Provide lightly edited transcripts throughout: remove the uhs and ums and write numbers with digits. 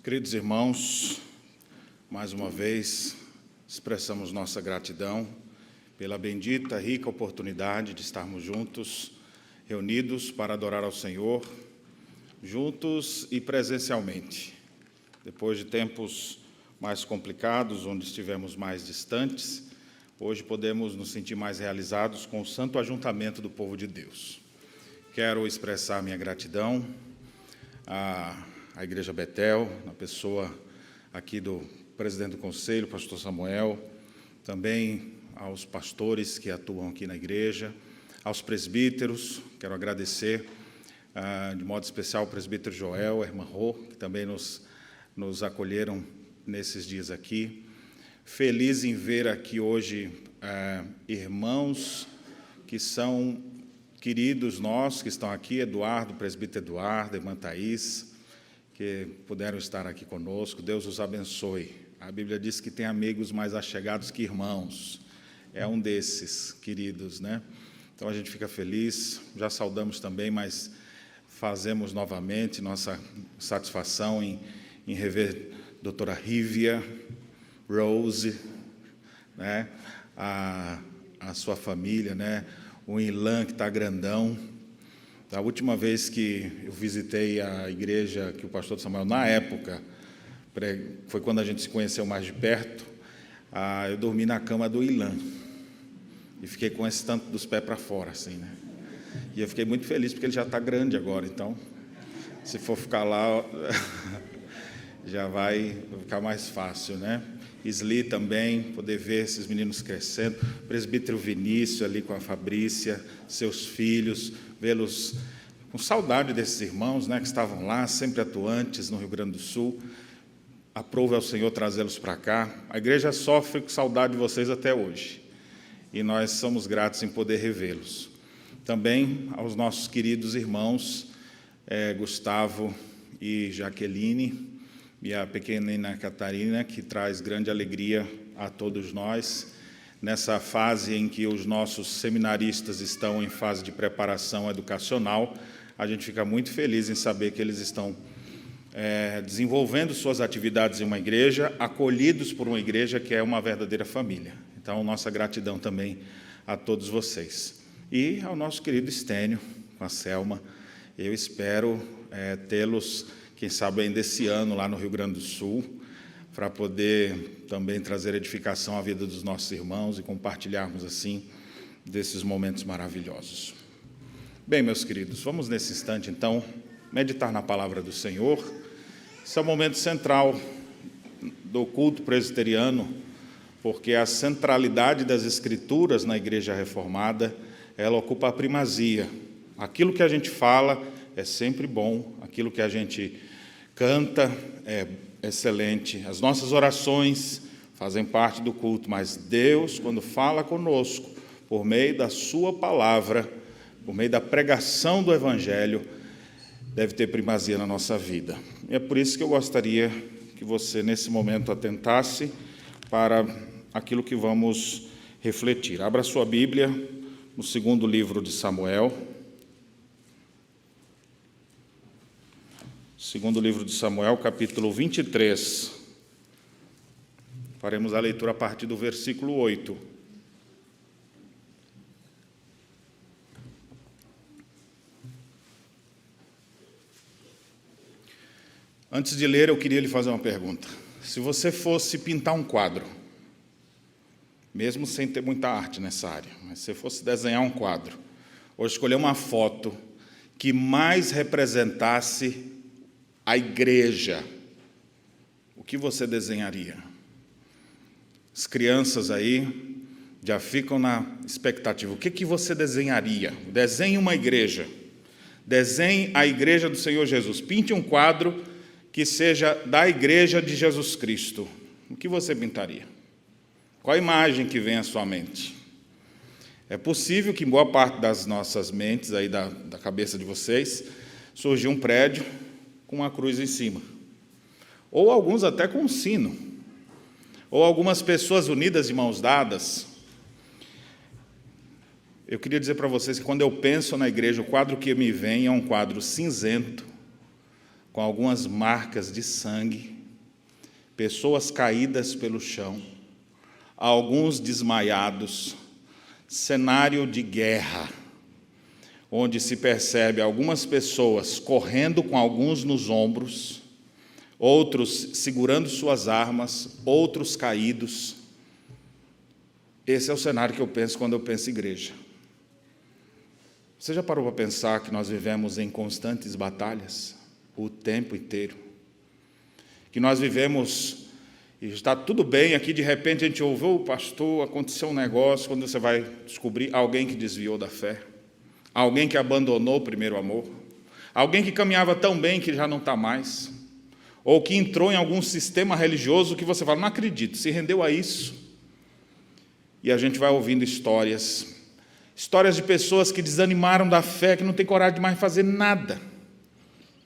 Queridos irmãos, mais uma vez expressamos nossa gratidão pela bendita, rica oportunidade de estarmos juntos, reunidos para adorar ao Senhor, juntos e presencialmente. Depois de tempos mais complicados, onde estivemos mais distantes, hoje podemos nos sentir mais realizados com o santo ajuntamento do povo de Deus. Quero expressar minha gratidão à Igreja Betel, na pessoa aqui do presidente do conselho, pastor Samuel, também aos pastores que atuam aqui na igreja, aos presbíteros. Quero agradecer de modo especial ao presbítero Joel, a irmã Rô, que também nos acolheram nesses dias aqui. Feliz em ver aqui hoje irmãos que são queridos nossos, que estão aqui, Eduardo, presbítero Eduardo, irmã Thaís, que puderam estar aqui conosco. Deus os abençoe. A Bíblia diz que tem amigos mais achegados que irmãos. É um desses queridos, né? Então, a gente fica feliz. Já saudamos também, mas fazemos novamente nossa satisfação em rever a doutora Rívia, Rose, né? A sua família, né? O Ilan, que está grandão. A última vez que eu visitei a igreja que o pastor Samuel, na época, foi quando a gente se conheceu mais de perto, eu dormi na cama do Ilan e fiquei com esse tanto dos pés para fora, assim, né? E eu fiquei muito feliz, porque ele já está grande agora, então, se for ficar lá, já vai ficar mais fácil, né? Isli também, poder ver esses meninos crescendo, o presbítero Vinícius ali com a Fabrícia, seus filhos, vê-los com saudade desses irmãos, né, que estavam lá, sempre atuantes no Rio Grande do Sul. Aprove ao Senhor trazê-los para cá. A igreja sofre com saudade de vocês até hoje, e nós somos gratos em poder revê-los. Também aos nossos queridos irmãos, Gustavo e Jaqueline, e a pequenina Catarina, que traz grande alegria a todos nós, nessa fase em que os nossos seminaristas estão em fase de preparação educacional. A gente fica muito feliz em saber que eles estão desenvolvendo suas atividades em uma igreja, acolhidos por uma igreja que é uma verdadeira família. Então, nossa gratidão também a todos vocês. E ao nosso querido Estênio, com a Selma, eu espero tê-los, quem sabe ainda esse ano, lá no Rio Grande do Sul, para poder também trazer edificação à vida dos nossos irmãos e compartilharmos, assim, desses momentos maravilhosos. Bem, meus queridos, vamos nesse instante, então, meditar na palavra do Senhor. Esse é o momento central do culto presbiteriano, porque a centralidade das Escrituras na Igreja Reformada, ela ocupa a primazia. Aquilo que a gente fala é sempre bom, aquilo que a gente canta é excelente, as nossas orações fazem parte do culto, mas Deus, quando fala conosco, por meio da sua palavra, por meio da pregação do Evangelho, deve ter primazia na nossa vida. E é por isso que eu gostaria que você, nesse momento, atentasse para aquilo que vamos refletir. Abra sua Bíblia no segundo livro de Samuel. Segundo livro de Samuel, capítulo 23. Faremos a leitura a partir do versículo 8. Antes de ler, eu queria lhe fazer uma pergunta. Se você fosse pintar um quadro, mesmo sem ter muita arte nessa área, mas se você fosse desenhar um quadro, ou escolher uma foto que mais representasse a igreja, o que você desenharia? As crianças aí já ficam na expectativa. O que você desenharia? Desenhe uma igreja. Desenhe a igreja do Senhor Jesus. Pinte um quadro que seja da igreja de Jesus Cristo. O que você pintaria? Qual a imagem que vem à sua mente? É possível que em boa parte das nossas mentes, aí da cabeça de vocês, surgiu um prédio com uma cruz em cima, ou alguns até com um sino, ou algumas pessoas unidas de mãos dadas. Eu queria dizer para vocês que quando eu penso na igreja, o quadro que me vem é um quadro cinzento, com algumas marcas de sangue, pessoas caídas pelo chão, alguns desmaiados, cenário de guerra, onde se percebe algumas pessoas correndo com alguns nos ombros, outros segurando suas armas, outros caídos. Esse é o cenário que eu penso quando eu penso em igreja. Você já parou para pensar que nós vivemos em constantes batalhas o tempo inteiro? Que nós vivemos, e está tudo bem, aqui de repente a gente ouviu, pastor, aconteceu um negócio, quando você vai descobrir alguém que desviou da fé, alguém que abandonou o primeiro amor, alguém que caminhava tão bem que já não está mais, ou que entrou em algum sistema religioso que você fala, não acredito, se rendeu a isso. E a gente vai ouvindo histórias de pessoas que desanimaram da fé, que não têm coragem de mais fazer nada,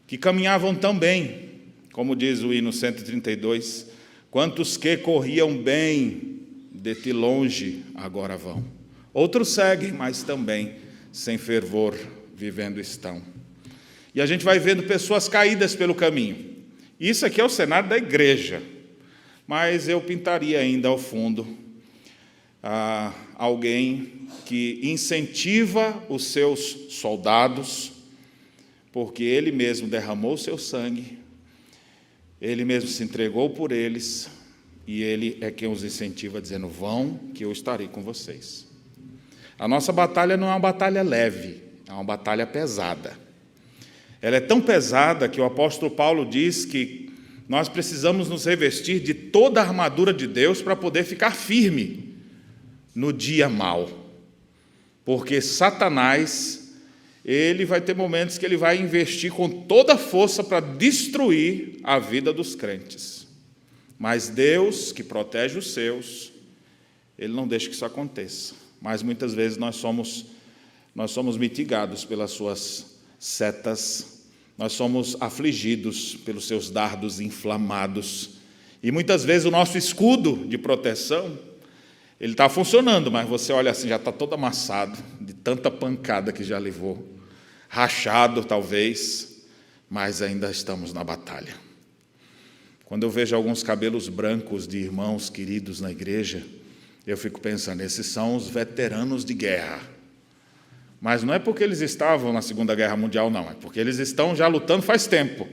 que caminhavam tão bem, como diz o hino 132, quantos que corriam bem, de ti longe agora vão. Outros seguem, mas também, sem fervor, vivendo estão. E a gente vai vendo pessoas caídas pelo caminho. Isso aqui é o cenário da igreja, mas eu pintaria ainda ao fundo alguém que incentiva os seus soldados, porque ele mesmo derramou o seu sangue, ele mesmo se entregou por eles, e ele é quem os incentiva, dizendo, vão, que eu estarei com vocês. A nossa batalha não é uma batalha leve, é uma batalha pesada. Ela é tão pesada que o apóstolo Paulo diz que nós precisamos nos revestir de toda a armadura de Deus para poder ficar firme no dia mau. Porque Satanás, ele vai ter momentos que ele vai investir com toda a força para destruir a vida dos crentes. Mas Deus, que protege os seus, ele não deixa que isso aconteça. Mas muitas vezes nós somos mitigados pelas suas setas, nós somos afligidos pelos seus dardos inflamados, e muitas vezes o nosso escudo de proteção, ele está funcionando, mas você olha assim, já está todo amassado, de tanta pancada que já levou, rachado talvez, mas ainda estamos na batalha. Quando eu vejo alguns cabelos brancos de irmãos queridos na igreja, eu fico pensando, esses são os veteranos de guerra. Mas não é porque eles estavam na Segunda Guerra Mundial, não. É porque eles estão já lutando faz tempo.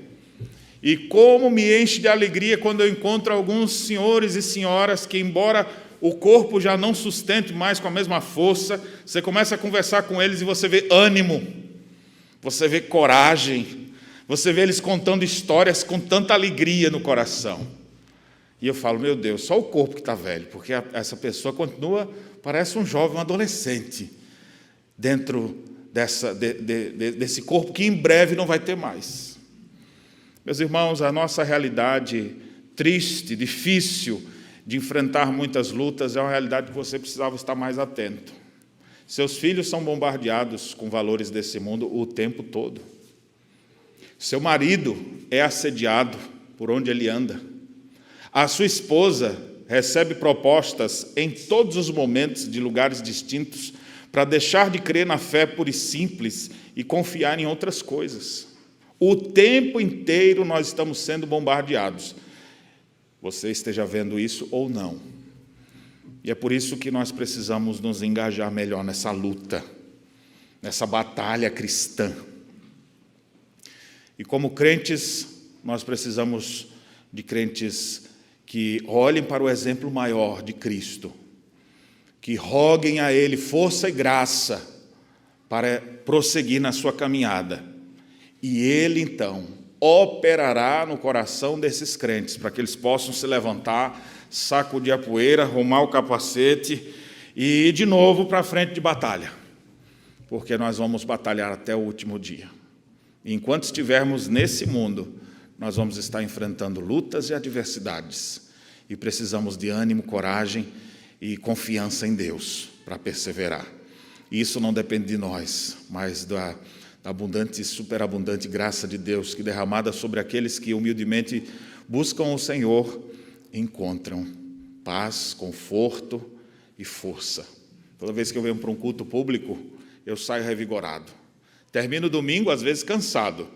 E como me enche de alegria quando eu encontro alguns senhores e senhoras que, embora o corpo já não sustente mais com a mesma força, você começa a conversar com eles e você vê ânimo, você vê coragem, você vê eles contando histórias com tanta alegria no coração. E eu falo, meu Deus, só o corpo que está velho, porque essa pessoa continua, parece um jovem, um adolescente, dentro desse corpo que em breve não vai ter mais. Meus irmãos, a nossa realidade triste, difícil de enfrentar muitas lutas é uma realidade que você precisava estar mais atento. Seus filhos são bombardeados com valores desse mundo o tempo todo. Seu marido é assediado por onde ele anda. A sua esposa recebe propostas em todos os momentos de lugares distintos para deixar de crer na fé pura e simples e confiar em outras coisas. O tempo inteiro nós estamos sendo bombardeados. Você esteja vendo isso ou não. E é por isso que nós precisamos nos engajar melhor nessa luta, nessa batalha cristã. E como crentes, nós precisamos de crentes que olhem para o exemplo maior de Cristo, que roguem a Ele força e graça para prosseguir na sua caminhada. E Ele, então, operará no coração desses crentes, para que eles possam se levantar, sacudir a poeira, arrumar o capacete e ir de novo para a frente de batalha, porque nós vamos batalhar até o último dia. E enquanto estivermos nesse mundo, nós vamos estar enfrentando lutas e adversidades, e precisamos de ânimo, coragem e confiança em Deus para perseverar. E isso não depende de nós, mas da abundante e superabundante graça de Deus, que derramada sobre aqueles que humildemente buscam o Senhor, encontram paz, conforto e força. Toda vez que eu venho para um culto público, eu saio revigorado. Termino o domingo, às vezes, cansado,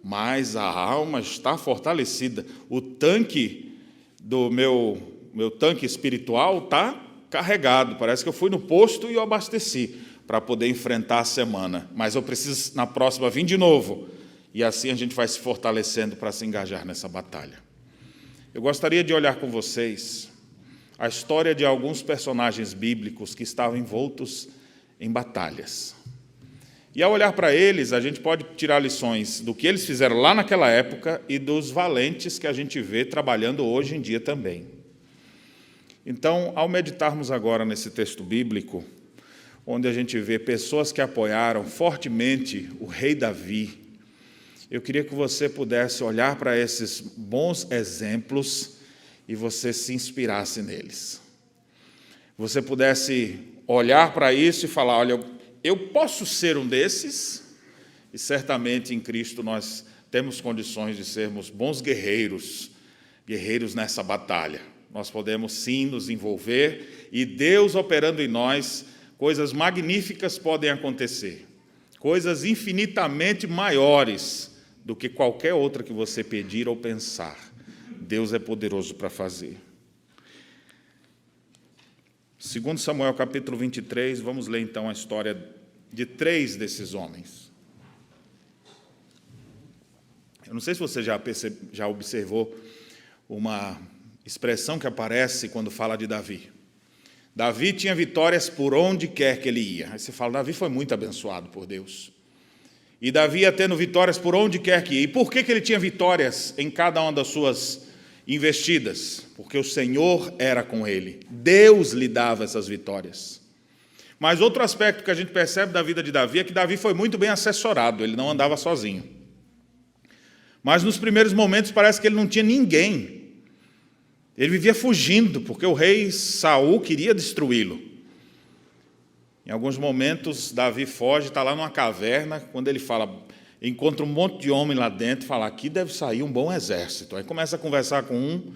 mas a alma está fortalecida. O tanque do meu tanque espiritual está carregado. Parece que eu fui no posto e eu abasteci para poder enfrentar a semana. Mas eu preciso, na próxima, vir de novo. E assim a gente vai se fortalecendo para se engajar nessa batalha. Eu gostaria de olhar com vocês a história de alguns personagens bíblicos que estavam envoltos em batalhas. E ao olhar para eles, a gente pode tirar lições do que eles fizeram lá naquela época e dos valentes que a gente vê trabalhando hoje em dia também. Então, ao meditarmos agora nesse texto bíblico, onde a gente vê pessoas que apoiaram fortemente o rei Davi, eu queria que você pudesse olhar para esses bons exemplos e você se inspirasse neles. Você pudesse olhar para isso e falar, olha, eu posso ser um desses, e certamente em Cristo nós temos condições de sermos bons guerreiros nessa batalha. Nós podemos sim nos envolver, e Deus operando em nós, coisas magníficas podem acontecer, coisas infinitamente maiores do que qualquer outra que você pedir ou pensar. Deus é poderoso para fazer. 2 Samuel, capítulo 23, vamos ler então a história de 3 desses homens. Eu não sei se você já observou uma expressão que aparece quando fala de Davi. Davi tinha vitórias por onde quer que ele ia. Aí você fala, Davi foi muito abençoado por Deus. E Davi ia tendo vitórias por onde quer que ia. E por que ele tinha vitórias em cada uma das suas investidas? Porque o Senhor era com ele. Deus lhe dava essas vitórias. Mas outro aspecto que a gente percebe da vida de Davi é que Davi foi muito bem assessorado, ele não andava sozinho. Mas nos primeiros momentos parece que ele não tinha ninguém. Ele vivia fugindo, porque o rei Saul queria destruí-lo. Em alguns momentos, Davi foge, está lá numa caverna, quando ele fala, encontra um monte de homem lá dentro, fala, aqui deve sair um bom exército. Aí começa a conversar com um,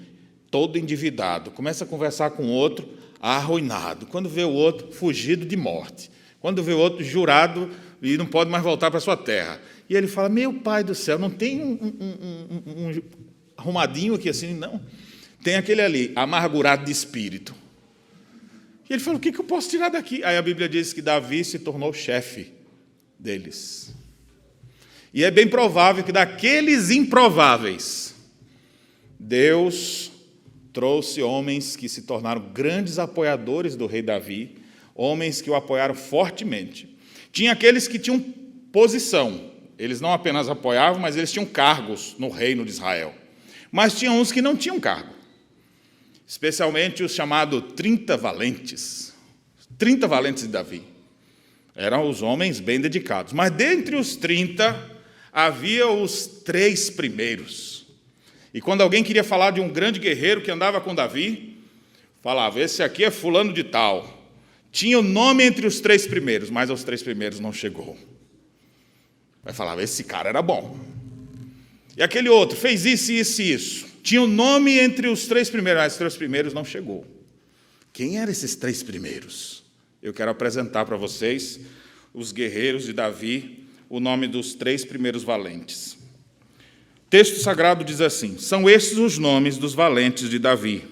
todo endividado. Começa a conversar com outro, arruinado. Quando vê o outro, fugido de morte. Quando vê o outro, jurado e não pode mais voltar para a sua terra. E ele fala, meu pai do céu, não tem um arrumadinho aqui assim? Não. Tem aquele ali, amargurado de espírito. E ele falou, o que eu posso tirar daqui? Aí a Bíblia diz que Davi se tornou chefe deles. E é bem provável que daqueles improváveis, Deus trouxe homens que se tornaram grandes apoiadores do rei Davi, homens que o apoiaram fortemente. Tinha aqueles que tinham posição, eles não apenas apoiavam, mas eles tinham cargos no reino de Israel. Mas tinha uns que não tinham cargo. Especialmente os chamados 30 valentes. 30 valentes de Davi. Eram os homens bem dedicados. Mas dentre os 30, havia os 3 primeiros. E quando alguém queria falar de um grande guerreiro que andava com Davi, falava, esse aqui é fulano de tal. Tinha o nome entre os 3 primeiros, mas aos 3 primeiros não chegou. Aí falava, esse cara era bom. E aquele outro fez isso, isso e isso. Tinha o nome entre os 3 primeiros, mas os 3 primeiros não chegou. Quem eram esses 3 primeiros? Eu quero apresentar para vocês os guerreiros de Davi, o nome dos 3 primeiros valentes. O texto sagrado diz assim, são estes os nomes dos valentes de Davi.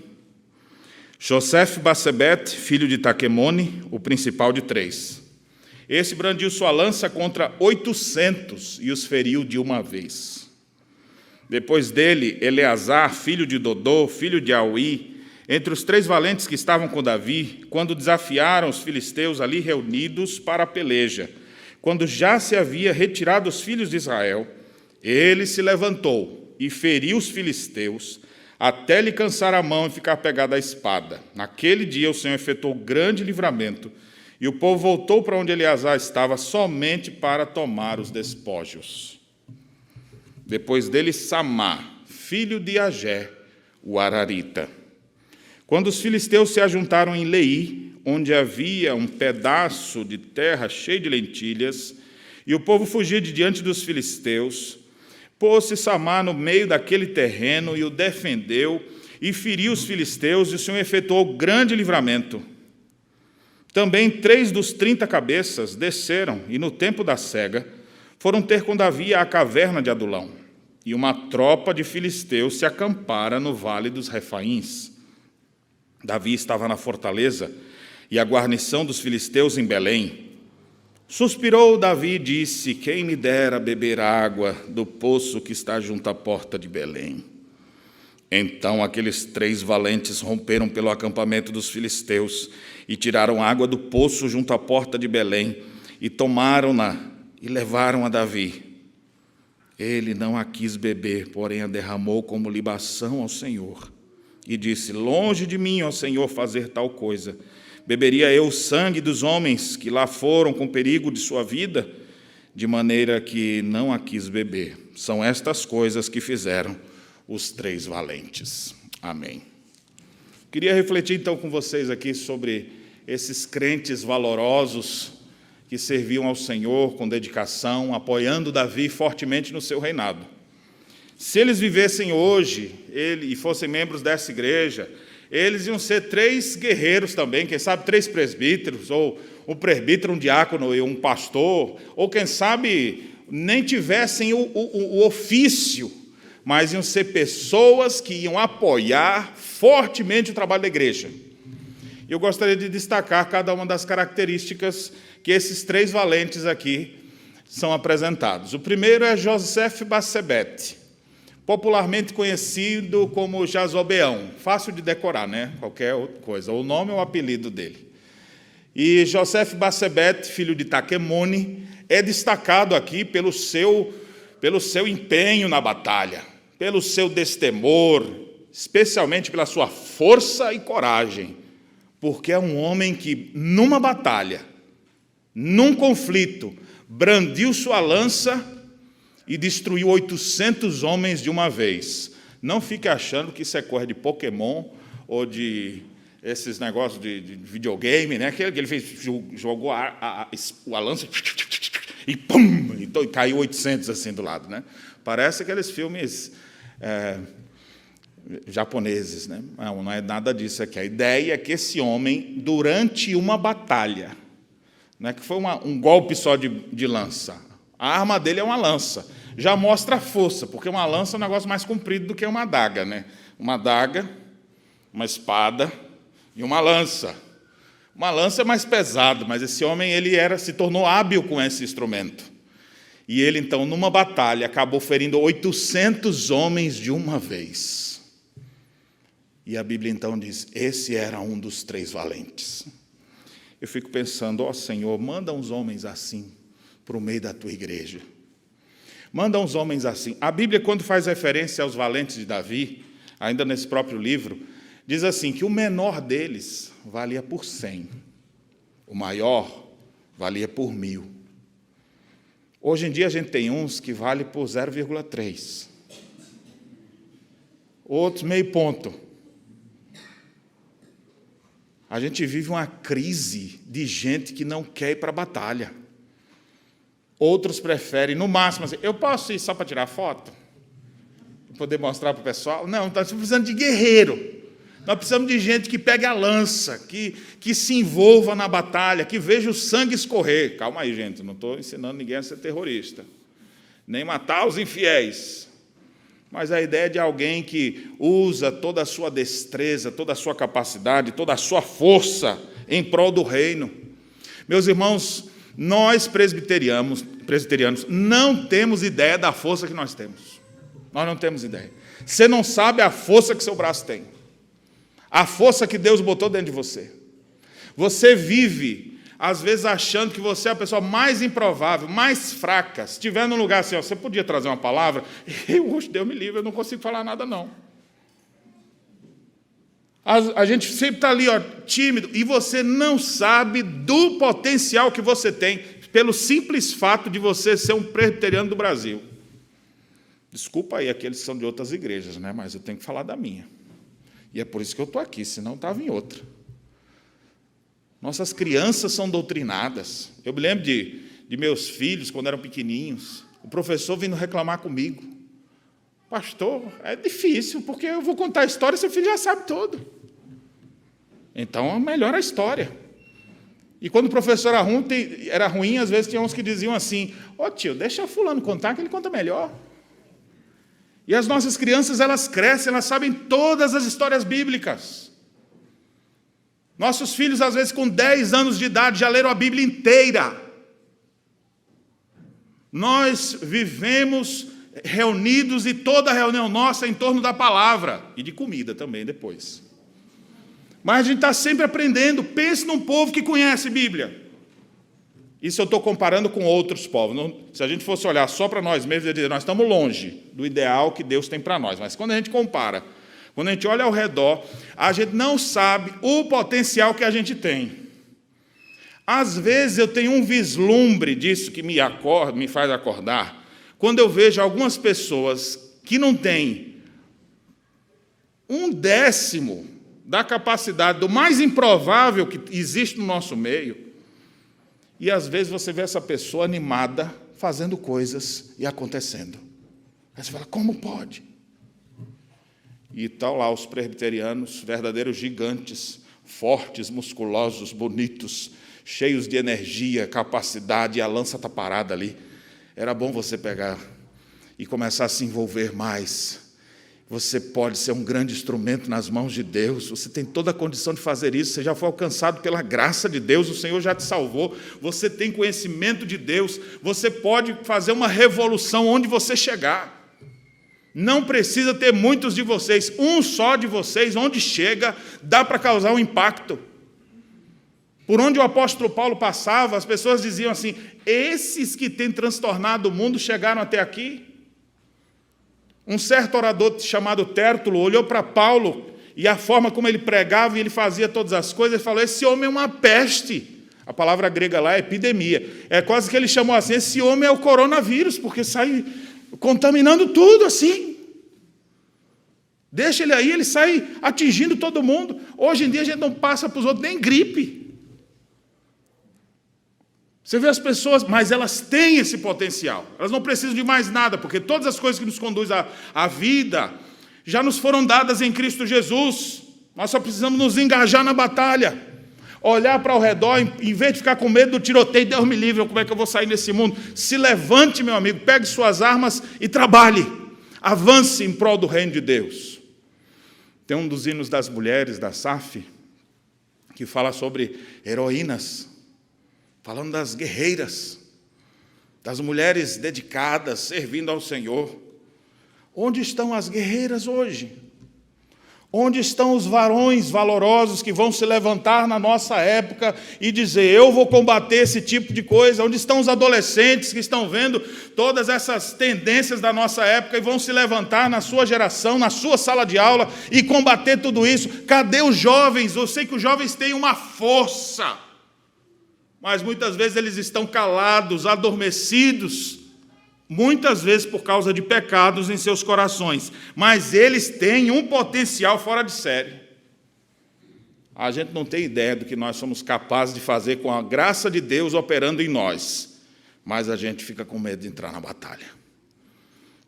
Josef-Basebete, filho de Taquemone, o principal de 3. Esse brandiu sua lança contra 800 e os feriu de uma vez. Depois dele, Eleazar, filho de Dodô, filho de Auí, entre os 3 valentes que estavam com Davi, quando desafiaram os filisteus ali reunidos para a peleja, quando já se havia retirado os filhos de Israel, ele se levantou e feriu os filisteus, até lhe cansar a mão e ficar pegado à espada. Naquele dia o Senhor efetuou grande livramento, e o povo voltou para onde Eleazar estava somente para tomar os despojos. Depois dele, Samá, filho de Agé, o Ararita. Quando os filisteus se ajuntaram em Leí, onde havia um pedaço de terra cheio de lentilhas, e o povo fugia de diante dos filisteus, pôs-se Samá no meio daquele terreno e o defendeu, e feriu os filisteus, e o Senhor efetuou grande livramento. Também 3 dos 30 cabeças desceram, e no tempo da cega, foram ter com Davi à caverna de Adulão. e uma tropa de filisteus se acampara no vale dos Refaíns. Davi estava na fortaleza, e a guarnição dos filisteus em Belém. Suspirou Davi e disse: quem me dera beber água do poço que está junto à porta de Belém. Então aqueles 3 valentes romperam pelo acampamento dos filisteus e tiraram água do poço junto à porta de Belém, e tomaram-na e levaram a Davi. Ele não a quis beber, porém a derramou como libação ao Senhor. E disse: longe de mim, ó Senhor, fazer tal coisa. Beberia eu o sangue dos homens que lá foram com perigo de sua vida? De maneira que não a quis beber. São estas coisas que fizeram os 3 valentes. Amém. Queria refletir então com vocês aqui sobre esses crentes valorosos que serviam ao Senhor com dedicação, apoiando Davi fortemente no seu reinado. Se eles vivessem hoje, e fossem membros dessa igreja, eles iam ser 3 guerreiros também, quem sabe 3 presbíteros, ou um presbítero, um diácono e um pastor, ou quem sabe nem tivessem o ofício, mas iam ser pessoas que iam apoiar fortemente o trabalho da igreja. Eu gostaria de destacar cada uma das características que esses 3 valentes aqui são apresentados. O primeiro é José Bassebete, popularmente conhecido como Jazobeão. Fácil de decorar, né? Qualquer outra coisa. O nome ou o apelido dele. E José Bassebete, filho de Taquemone, é destacado aqui pelo seu empenho na batalha, pelo seu destemor, especialmente pela sua força e coragem, porque é um homem que, numa batalha, num conflito, brandiu sua lança e destruiu 800 homens de uma vez. Não fique achando que isso é coisa de Pokémon ou de esses negócios de videogame, né? Que ele fez, jogou a lança e pum! E caiu 800 assim do lado, né? Parece aqueles filmes japoneses, né? Não é nada disso aqui. A ideia é que esse homem, durante uma batalha, não é que foi um golpe só de lança, a arma dele é uma lança, já mostra a força, porque uma lança é um negócio mais comprido do que uma adaga, né? Uma adaga, uma espada e uma lança. Uma lança é mais pesado, mas esse homem se tornou hábil com esse instrumento. E ele, então, numa batalha, acabou ferindo 800 homens de uma vez. E a Bíblia, então, diz, esse era um dos 3 valentes. Eu fico pensando, ó Senhor, manda uns homens assim para o meio da tua igreja. Manda uns homens assim. A Bíblia, quando faz referência aos valentes de Davi, ainda nesse próprio livro, diz assim, que o menor deles valia por 100. O maior valia por 1000. Hoje em dia a gente tem uns que valem por 0,3. Outros meio ponto. A gente vive uma crise de gente que não quer ir para a batalha. Outros preferem, no máximo, assim, eu posso ir só para tirar foto? Para poder mostrar para o pessoal? Não, nós estamos precisando de guerreiro. Nós precisamos de gente que pegue a lança, que se envolva na batalha, que veja o sangue escorrer. Calma aí, gente, não estou ensinando ninguém a ser terrorista, nem matar os infiéis. Mas a ideia é de alguém que usa toda a sua destreza, toda a sua capacidade, toda a sua força em prol do reino. Meus irmãos, nós presbiterianos não temos ideia da força que nós temos. Nós não temos ideia. Você não sabe a força que seu braço tem. A força que Deus botou dentro de você. Você vive, às vezes, achando que você é a pessoa mais improvável, mais fraca. Se estiver num lugar assim, ó, você podia trazer uma palavra, Deus me livre, eu não consigo falar nada, não. A gente sempre está ali, ó, tímido, e você não sabe do potencial que você tem, pelo simples fato de você ser um presbiteriano do Brasil. Desculpa aí aqueles que são de outras igrejas, né? Mas eu tenho que falar da minha. E é por isso que eu estou aqui, senão estava em outra. Nossas crianças são doutrinadas. Eu me lembro de meus filhos, quando eram pequeninhos, o professor vindo reclamar comigo. Pastor, é difícil, porque eu vou contar a história e seu filho já sabe tudo. Então, melhora a história. E quando o professor era ruim, às vezes tinha uns que diziam assim, ô tio, deixa fulano contar que ele conta melhor. E as nossas crianças, elas crescem, elas sabem todas as histórias bíblicas. Nossos filhos, às vezes, com 10 anos de idade, já leram a Bíblia inteira. Nós vivemos reunidos e toda reunião nossa é em torno da palavra e de comida também depois. Mas a gente está sempre aprendendo. Pense num povo que conhece Bíblia. Isso eu estou comparando com outros povos. Se a gente fosse olhar só para nós mesmos, eu dizer, nós estamos longe do ideal que Deus tem para nós. Mas quando a gente compara, quando a gente olha ao redor, a gente não sabe o potencial que a gente tem. Às vezes eu tenho um vislumbre disso que me faz acordar, quando eu vejo algumas pessoas que não têm 1/10 da capacidade do mais improvável que existe no nosso meio, e às vezes você vê essa pessoa animada, fazendo coisas e acontecendo. Aí você fala, como pode? E estão lá os presbiterianos, verdadeiros gigantes, fortes, musculosos, bonitos, cheios de energia, capacidade, e a lança está parada ali. Era bom você pegar e começar a se envolver mais. Você pode ser um grande instrumento nas mãos de Deus, você tem toda a condição de fazer isso, você já foi alcançado pela graça de Deus, o Senhor já te salvou, você tem conhecimento de Deus, você pode fazer uma revolução onde você chegar. Não precisa ter muitos de vocês, um só de vocês, onde chega, dá para causar um impacto. Por onde o apóstolo Paulo passava, as pessoas diziam assim, esses que têm transtornado o mundo chegaram até aqui. Um certo orador chamado Tértulo olhou para Paulo e a forma como ele pregava e ele fazia todas as coisas, ele falou, esse homem é uma peste. A palavra grega lá é epidemia. É quase que ele chamou assim, esse homem é o coronavírus, porque sai contaminando tudo assim. Deixa ele aí, ele sai atingindo todo mundo. Hoje em dia a gente não passa para os outros nem gripe. Você vê as pessoas, mas elas têm esse potencial. Elas não precisam de mais nada, porque todas as coisas que nos conduzem à vida já nos foram dadas em Cristo Jesus. Nós só precisamos nos engajar na batalha. Olhar para o redor, em vez de ficar com medo do tiroteio, Deus me livre, como é que eu vou sair desse mundo? Se levante, meu amigo, pegue suas armas e trabalhe. Avance em prol do reino de Deus. Tem um dos hinos das mulheres, da SAF, que fala sobre heroínas, falando das guerreiras, das mulheres dedicadas, servindo ao Senhor. Onde estão as guerreiras hoje? Onde estão os varões valorosos que vão se levantar na nossa época e dizer, eu vou combater esse tipo de coisa? Onde estão os adolescentes que estão vendo todas essas tendências da nossa época e vão se levantar na sua geração, na sua sala de aula e combater tudo isso? Cadê os jovens? Eu sei que os jovens têm uma força, mas muitas vezes eles estão calados, adormecidos, muitas vezes por causa de pecados em seus corações, mas eles têm um potencial fora de série. A gente não tem ideia do que nós somos capazes de fazer com a graça de Deus operando em nós, mas a gente fica com medo de entrar na batalha.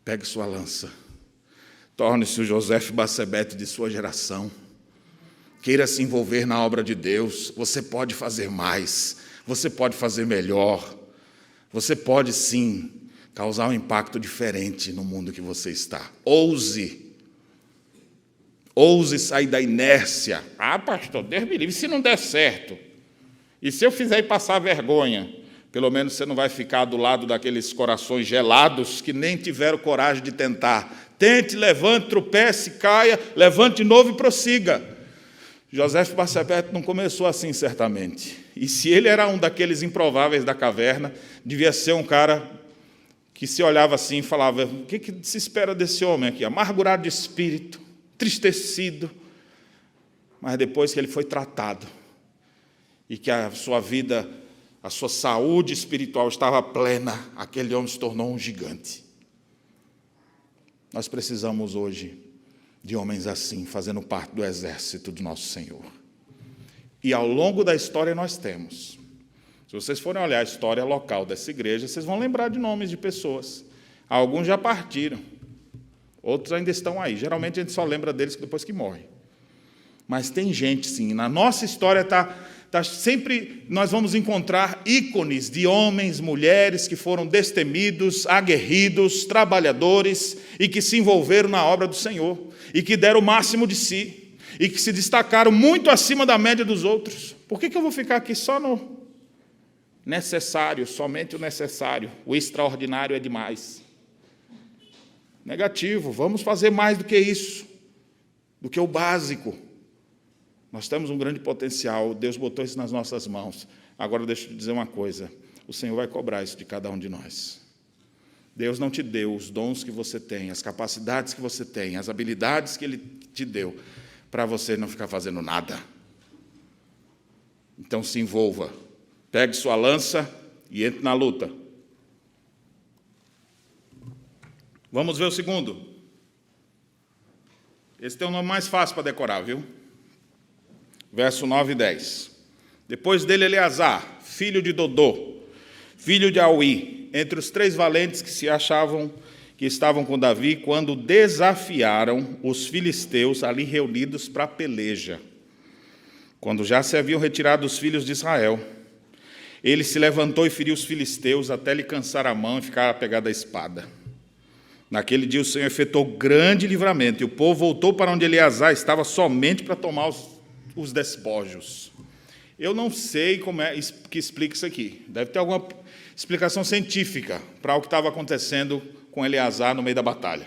Pegue sua lança, torne-se o Joseph Bassebete de sua geração, queira se envolver na obra de Deus. Você pode fazer mais, você pode fazer melhor, você pode sim causar um impacto diferente no mundo que você está. Ouse sair da inércia. Ah, pastor, Deus me livre, se não der certo, e se eu fizer passar vergonha, pelo menos você não vai ficar do lado daqueles corações gelados que nem tiveram coragem de tentar. Tente, levante, tropece, caia, levante de novo e prossiga. Joseph Bassebete não começou assim, certamente. E se ele era um daqueles improváveis da caverna, devia ser um cara que se olhava assim e falava, o que se espera desse homem aqui? Amargurado de espírito, entristecido. Mas depois que ele foi tratado e que a sua vida, a sua saúde espiritual estava plena, aquele homem se tornou um gigante. Nós precisamos hoje de homens assim, fazendo parte do exército do nosso Senhor. E ao longo da história nós temos. Se vocês forem olhar a história local dessa igreja, vocês vão lembrar de nomes de pessoas. Alguns já partiram, outros ainda estão aí. Geralmente a gente só lembra deles depois que morre. Mas tem gente, sim. Na nossa história está sempre nós vamos encontrar ícones de homens, mulheres que foram destemidos, aguerridos, trabalhadores e que se envolveram na obra do Senhor e que deram o máximo de si e que se destacaram muito acima da média dos outros. Por que eu vou ficar aqui só no necessário, somente o necessário? O extraordinário é demais. Negativo, vamos fazer mais do que isso, do que o básico. Nós temos um grande potencial, Deus botou isso nas nossas mãos. Agora deixa eu te dizer uma coisa, o Senhor vai cobrar isso de cada um de nós. Deus não te deu os dons que você tem, as capacidades que você tem, as habilidades que Ele te deu, para você não ficar fazendo nada. Então se envolva, pegue sua lança e entre na luta. Vamos ver o segundo. Esse tem o nome mais fácil para decorar, viu? Verso 9 e 10. Depois dele, Eleazar, filho de Dodô, filho de Auí, entre os 3 valentes que se achavam que estavam com Davi, quando desafiaram os filisteus ali reunidos para a peleja. Quando já se haviam retirado os filhos de Israel, ele se levantou e feriu os filisteus até lhe cansar a mão e ficar apegado à espada. Naquele dia o Senhor efetuou grande livramento, e o povo voltou para onde Eleazar estava somente para tomar os despojos. Eu não sei como é que explica isso aqui. Deve ter alguma explicação científica para o que estava acontecendo com Eleazar no meio da batalha.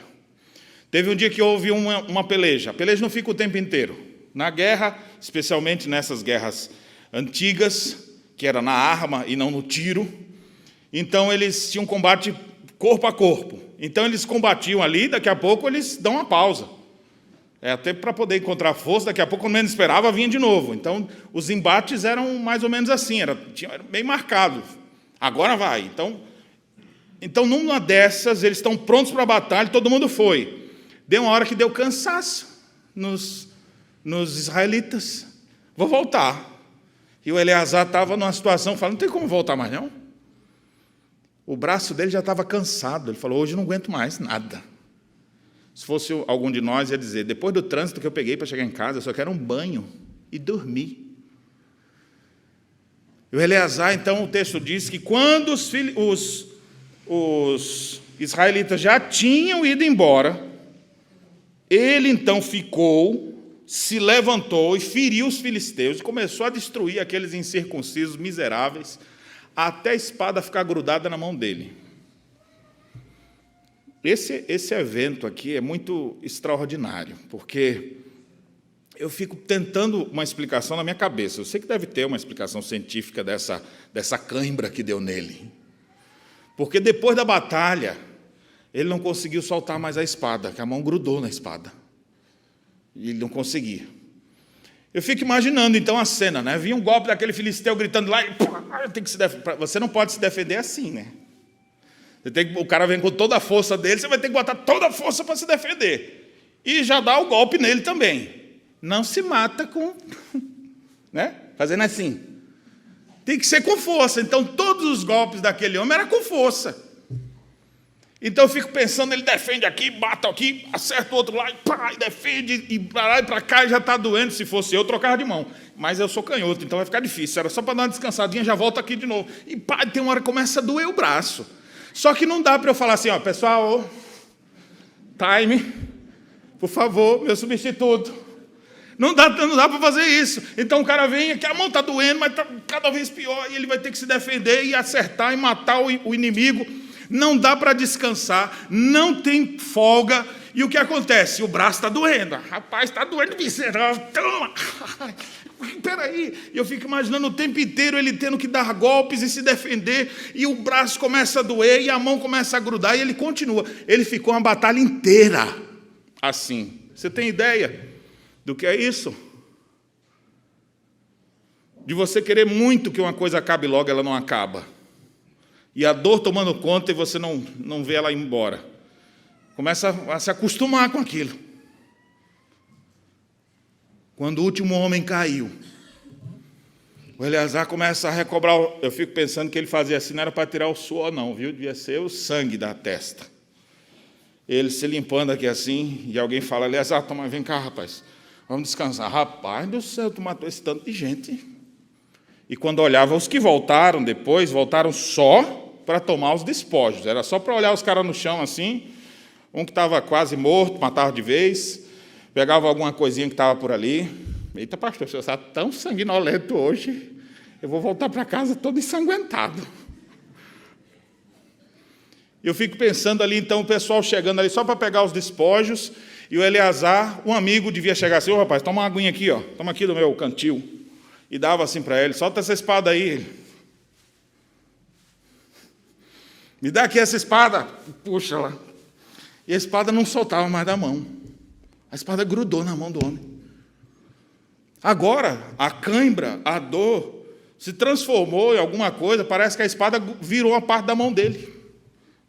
Teve um dia que houve uma peleja. A peleja não fica o tempo inteiro. Na guerra, especialmente nessas guerras antigas, que era na arma e não no tiro, então eles tinham combate corpo a corpo. Então eles combatiam ali, daqui a pouco eles dão uma pausa. Até para poder encontrar força, daqui a pouco, quando menos esperava, vinha de novo. Então, os embates eram mais ou menos assim, era bem marcado. Agora vai. Então, numa dessas, eles estão prontos para a batalha, todo mundo foi. Deu uma hora que deu cansaço nos israelitas. Vou voltar. E o Eleazar estava numa situação, falando, não tem como voltar mais, não. O braço dele já estava cansado. Ele falou, hoje eu não aguento mais nada. Se fosse algum de nós, ia dizer, depois do trânsito que eu peguei para chegar em casa, eu só quero um banho e dormir. E o Eleazar, então, o texto diz que quando os israelitas já tinham ido embora, ele então ficou, se levantou e feriu os filisteus e começou a destruir aqueles incircuncisos miseráveis, até a espada ficar grudada na mão dele. Esse evento aqui é muito extraordinário, porque eu fico tentando uma explicação na minha cabeça. Eu sei que deve ter uma explicação científica dessa cãibra que deu nele. Porque depois da batalha, ele não conseguiu soltar mais a espada, que a mão grudou na espada. E ele não conseguia. Eu fico imaginando, então, a cena, né? Vinha um golpe daquele filisteu gritando lá, e tem que se defender. Você não pode se defender assim, né? O cara vem com toda a força dele, você vai ter que botar toda a força para se defender. E já dá o golpe nele também. Não se mata com... né? Fazendo assim. Tem que ser com força. Então, todos os golpes daquele homem eram com força. Então, eu fico pensando, ele defende aqui, bate aqui, acerta o outro lá, e defende, e para lá e para cá, e já está doendo. Se fosse eu, trocava de mão. Mas eu sou canhoto, então vai ficar difícil. Era só para dar uma descansadinha, já volto aqui de novo. E tem uma hora que começa a doer o braço. Só que não dá para eu falar assim, ó, pessoal, time, por favor, meu substituto. Não dá para fazer isso. Então o cara vem aqui, a mão está doendo, mas está cada vez pior, e ele vai ter que se defender e acertar e matar o inimigo. Não dá para descansar, não tem folga. E o que acontece? O braço está doendo. Rapaz, está doendo miserável. Toma! Espera aí. Eu fico imaginando o tempo inteiro ele tendo que dar golpes e se defender, e o braço começa a doer, e a mão começa a grudar, e ele continua. Ele ficou uma batalha inteira assim. Você tem ideia do que é isso? De você querer muito que uma coisa acabe logo, ela não acaba. E a dor tomando conta e você não vê ela ir embora. Começa a se acostumar com aquilo. Quando o último homem caiu, o Eleazar começa a recobrar. Eu fico pensando que ele fazia assim, não era para tirar o suor, não, viu? Devia ser o sangue da testa. Ele se limpando aqui assim, e alguém fala, Eleazar, vem cá, rapaz, vamos descansar. Rapaz do céu, tu matou esse tanto de gente. E quando olhava, os que voltaram depois, voltaram só para tomar os despojos. Era só para olhar os caras no chão assim, um que estava quase morto, matava de vez, pegava alguma coisinha que estava por ali. Eita, pastor, você está tão sanguinolento hoje, eu vou voltar para casa todo ensanguentado. Eu fico pensando ali, então, o pessoal chegando ali só para pegar os despojos, e o Eleazar, um amigo, devia chegar assim: ô rapaz, toma uma aguinha aqui, ó, toma aqui do meu cantil. E dava assim para ele: solta essa espada aí. Me dá aqui essa espada. Puxa lá. E a espada não soltava mais da mão. A espada grudou na mão do homem. Agora, a cãibra, a dor, se transformou em alguma coisa, parece que a espada virou uma parte da mão dele.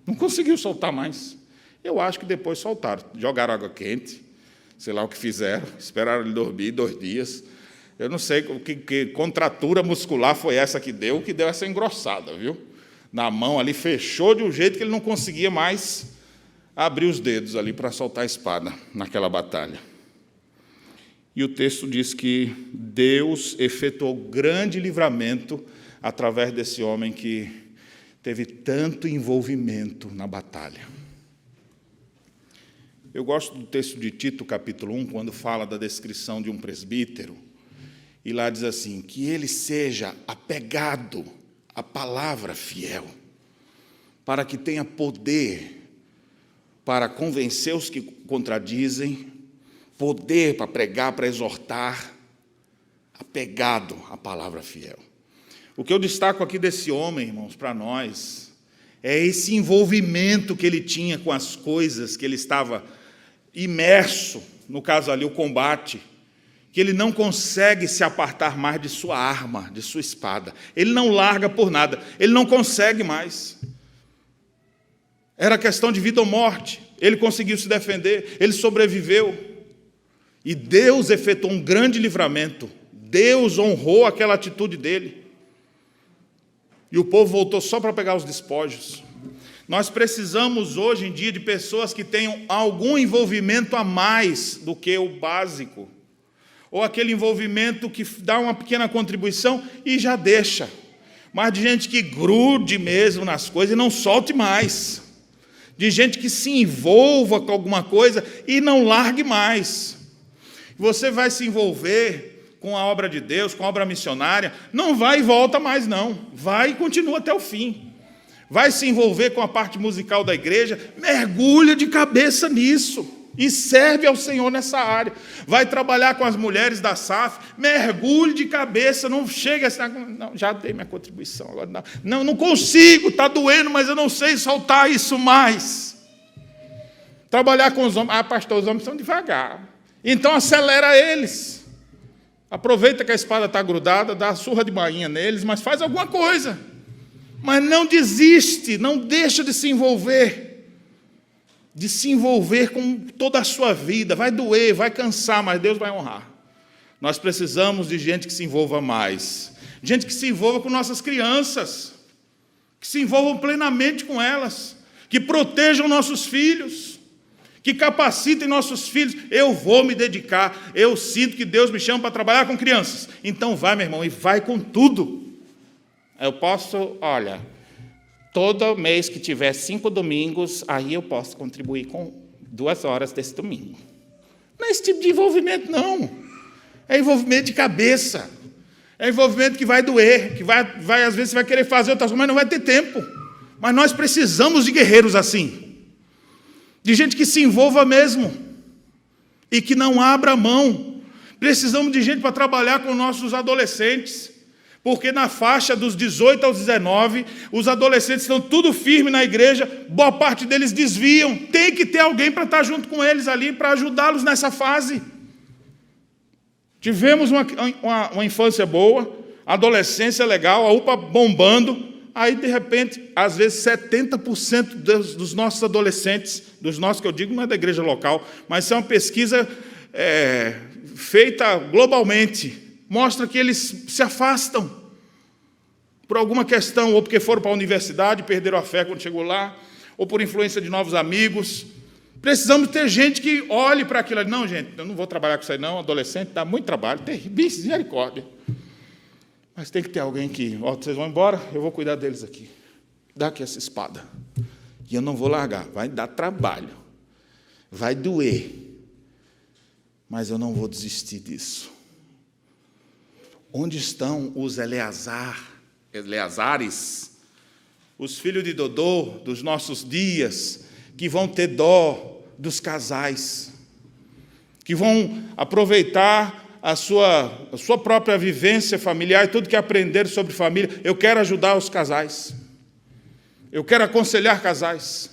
Não conseguiu soltar mais. Eu acho que depois soltaram. Jogaram água quente, sei lá o que fizeram, esperaram ele dormir 2 dias. Eu não sei que contratura muscular foi essa que deu essa engrossada, viu? Na mão ali, fechou de um jeito que ele não conseguia mais abrir os dedos ali para soltar a espada naquela batalha. E o texto diz que Deus efetuou grande livramento através desse homem que teve tanto envolvimento na batalha. Eu gosto do texto de Tito, capítulo 1, quando fala da descrição de um presbítero, e lá diz assim: que ele seja apegado à palavra fiel, para que tenha poder para convencer os que contradizem, poder para pregar, para exortar, apegado à palavra fiel. O que eu destaco aqui desse homem, irmãos, para nós, é esse envolvimento que ele tinha com as coisas que ele estava imerso, no caso ali o combate, que ele não consegue se apartar mais de sua arma, de sua espada. Ele não larga por nada, ele não consegue mais. Era questão de vida ou morte, ele conseguiu se defender, ele sobreviveu. E Deus efetuou um grande livramento, Deus honrou aquela atitude dele. E o povo voltou só para pegar os despojos. Nós precisamos hoje em dia de pessoas que tenham algum envolvimento a mais do que o básico, ou aquele envolvimento que dá uma pequena contribuição e já deixa, mas de gente que grude mesmo nas coisas e não solte mais, de gente que se envolva com alguma coisa e não largue mais. Você vai se envolver com a obra de Deus, com a obra missionária, não vai e volta mais não, vai e continua até o fim. Vai se envolver com a parte musical da igreja, mergulha de cabeça nisso e serve ao Senhor nessa área. Vai trabalhar com as mulheres da SAF, mergulhe de cabeça, não chega assim: não, já dei minha contribuição, agora não consigo, está doendo, mas eu não sei soltar isso mais. Trabalhar com os homens, pastor, os homens são devagar, então acelera eles. Aproveita que a espada está grudada, dá a surra de bainha neles, mas faz alguma coisa. Mas não desiste, não deixa de se envolver com toda a sua vida. Vai doer, vai cansar, mas Deus vai honrar. Nós precisamos de gente que se envolva mais, gente que se envolva com nossas crianças, que se envolvam plenamente com elas, que protejam nossos filhos, que capacitem nossos filhos. Eu vou me dedicar, eu sinto que Deus me chama para trabalhar com crianças. Então vai, meu irmão, e vai com tudo. Eu posso, olha, todo mês que tiver 5 domingos, aí eu posso contribuir com 2 horas desse domingo. Não é esse tipo de envolvimento, não. É envolvimento de cabeça. É envolvimento que vai doer, que vai às vezes você vai querer fazer outras coisas, mas não vai ter tempo. Mas nós precisamos de guerreiros assim. De gente que se envolva mesmo. E que não abra mão. Precisamos de gente para trabalhar com nossos adolescentes. Porque na faixa dos 18 aos 19, os adolescentes estão tudo firme na igreja, boa parte deles desviam. Tem que ter alguém para estar junto com eles ali, para ajudá-los nessa fase. Tivemos uma infância boa, adolescência legal, a UPA bombando. Aí, de repente, às vezes 70% dos nossos adolescentes, dos nossos que eu digo, não é da igreja local, mas é uma pesquisa feita globalmente, mostra que eles se afastam por alguma questão, ou porque foram para a universidade, perderam a fé quando chegou lá, ou por influência de novos amigos. Precisamos ter gente que olhe para aquilo ali. Não, gente, eu não vou trabalhar com isso aí não, adolescente, dá muito trabalho, misericórdia. Mas tem que ter alguém que, vocês vão embora, eu vou cuidar deles aqui. Dá aqui essa espada. E eu não vou largar. Vai dar trabalho. Vai doer. Mas eu não vou desistir disso. Onde estão os Eleazares, os filhos de Dodô dos nossos dias, que vão ter dó dos casais, que vão aproveitar a sua própria vivência familiar e tudo que aprenderam sobre família? Eu quero ajudar os casais. Eu quero aconselhar casais.